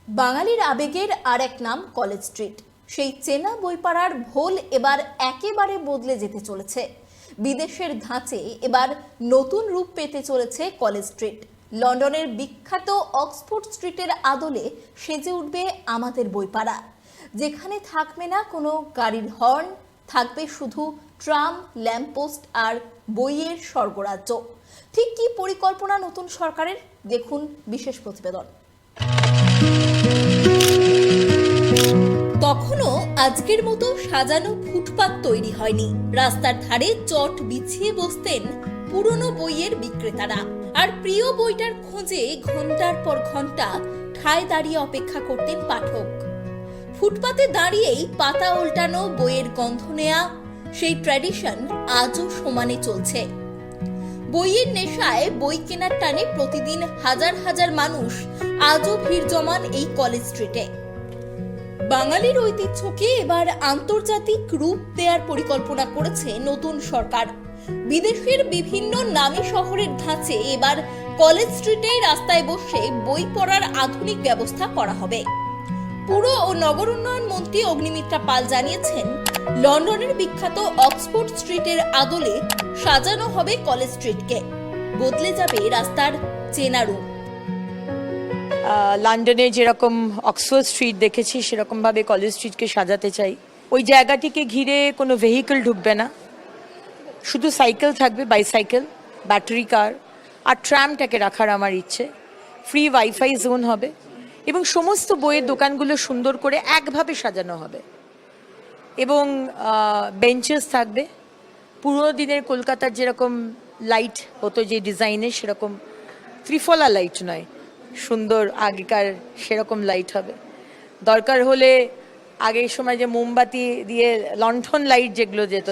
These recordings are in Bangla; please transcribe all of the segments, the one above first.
বাঙালির আবেগের আর এক নাম কলেজ স্ট্রিট। সেই চেনা বইপাড়ার ভোল এবার একেবারে বদলে যেতে চলেছে। বিদেশের ধাঁচে এবার নতুন রূপ পেতে চলেছে কলেজ স্ট্রিট। লন্ডনের বিখ্যাত অক্সফোর্ড স্ট্রিটের আদলে সেজে উঠবে আমাদের বইপাড়া, যেখানে থাকবে না কোনো গাড়ির হর্ন, থাকবে শুধু ট্রাম, ল্যাম্পপোস্ট আর বইয়ের স্বর্গরাজ্য। ঠিক কি পরিকল্পনা নতুন সরকারের, দেখুন বিশেষ প্রতিবেদন। তখনও আজকের মতো সাজানো ফুটপাত তৈরি হয়নি। রাস্তার ধারে চট বিছিয়ে বসতেন পুরনো বইয়ের বিক্রেতারা, আর প্রিয় বইটার খোঁজে ঘন্টার পর ঘন্টা ঠায় দাঁড়িয়ে অপেক্ষা করতেন পাঠক। ফুটপাতে দাঁড়িয়েই পাতা উল্টানো, বইয়ের গন্ধ নেয়া, সেই ট্র্যাডিশন আজও সমানে চলছে। বইয়ের নেশায় বই কেনার টানে প্রতিদিন হাজার হাজার মানুষ আজও ভিড় জমান এই কলেজ স্ট্রিটে। বাঙালির ঐতিহ্যকে এবার আন্তর্জাতিক রূপ দেওয়ার পরিকল্পনা করেছে নতুন সরকার। বিদেশের বিভিন্ন নামী শহরের ধাঁচে এবার কলেজ স্ট্রিটে রাস্তায় বসে বই পড়ার আধুনিক ব্যবস্থা করা হবে। পুর ও নগর উন্নয়ন মন্ত্রী অগ্নিমিত্রা পাল জানিয়েছেন, লন্ডনের বিখ্যাত অক্সফোর্ড স্ট্রিটের আদলে সাজানো হবে কলেজ স্ট্রিটকে। বদলে যাবে রাস্তার চেনা রূপ। লন্ডনে যেরকম অক্সফোর্ড স্ট্রিট দেখেছি, সেরকম ভাবে কলেজ স্ট্রিটকে সাজাতে চাই। ওই জায়গাটিকে ঘিরে কোনো ভেহিকল ঢুকবে না, শুধু সাইকেল থাকবে, বাইসাইকেল, ব্যাটারি কার আর ট্রামটাকে রাখার আমার ইচ্ছে। ফ্রি ওয়াইফাই জোন হবে এবং সমস্ত বইয়ের দোকানগুলো সুন্দর করে একভাবে সাজানো হবে এবং বেঞ্চেস থাকবে। পুরোনো দিনের কলকাতার যেরকম লাইট হতো যে ডিজাইনের, সেরকম ত্রিফলা লাইট নয়, সুন্দর আগেকার সেরকম লাইট হবে। দরকার হলে আগের সময় যে মোমবাতি দিয়ে লণ্ঠন লাইট যেগুলো যেত,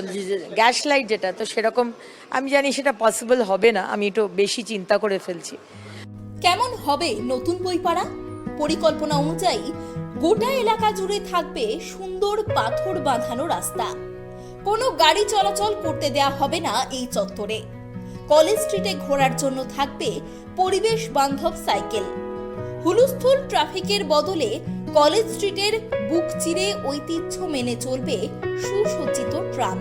গ্যাস লাইট যেটা, তো সেরকম আমি জানি সেটা পসিবল হবে না। আমি একটু বেশি চিন্তা করে ফেলছি। কেমন হবে নতুন বইপাড়া? পরিকল্পনা অনুযায়ী গোটা এলাকা জুড়ে থাকবে সুন্দর পাথর বাঁধানো রাস্তা। কোনো গাড়ি চলাচল করতে দেয়া হবে না এই চত্বরে। কলেজ স্ট্রিটে ঘোরার জন্য থাকবে পরিবেশ বান্ধব সাইকেল। হুলস্থুল ট্রাফিকের বদলে কলেজ স্ট্রিটের বুক চিরে ঐতিহ্য মেনে চলবে সুসজ্জিত ট্রাম।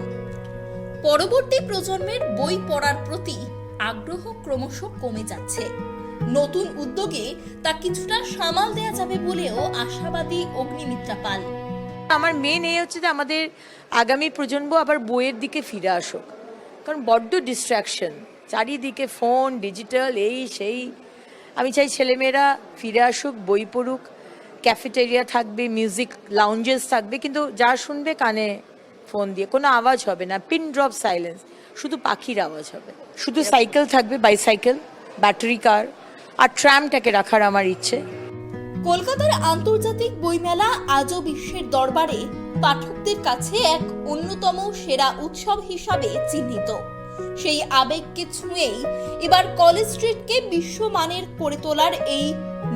পরবর্তী প্রজন্মের বই পড়ার প্রতি আগ্রহ ক্রমশ কমে যাচ্ছে। নতুন উদ্যোগে তা কিছুটা সামাল দেয়া যাবে বলেও আশাবাদী অগ্নিমিত্রা পাল। আমার মেন হচ্ছে যে আমাদের আগামী প্রজন্ম আবার বইয়ের দিকে ফিরে আসুক, কারণ বড্ড ডিস্ট্র্যাকশন, চারিদিকে ফোন, ডিজিটাল, এই সেই। আমি চাই ছেলেমেয়েরা ফিরে আসুক, বই পড়ুক। ক্যাফেটেরিয়া থাকবে, মিউজিক লাউঞ্জেস থাকবে, কিন্তু যা শুনবে কানে ফোন দিয়ে, কোনো আওয়াজ হবে না, পিন ড্রপ সাইলেন্স, শুধু পাখির আওয়াজ হবে। শুধু সাইকেল থাকবে, বাইসাইকেল, ব্যাটারি কার আর ট্রামটাকে রাখার আমার ইচ্ছে। কলকাতার আন্তর্জাতিক বইমেলা আজও বিশ্বের দরবারে পাঠকদের কাছে এক অন্যতম সেরা উৎসব হিসাবে চিহ্নিত। সেই আবেগকে ছুঁয়েই এবার কলেজ স্ট্রিটকে বিশ্বমানের করে তোলার এই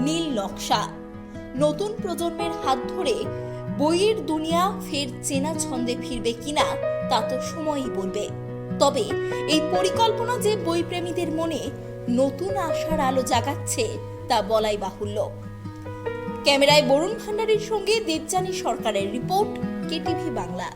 নীল নকশা। নতুন প্রজন্মের হাত ধরে বইয়ের দুনিয়া ফের চেনা ছন্দে ফিরবে কিনা তা তো সময়ই বলবে। তবে এই পরিকল্পনা যে বইপ্রেমীদের মনে নতুন আশার আলো জাগাচ্ছে তা বলাই বাহুল্য। ক্যামেরায় বরুণ ভান্ডারীর সঙ্গে দেবযানী সরকারের রিপোর্ট, কেটিভি বাংলা।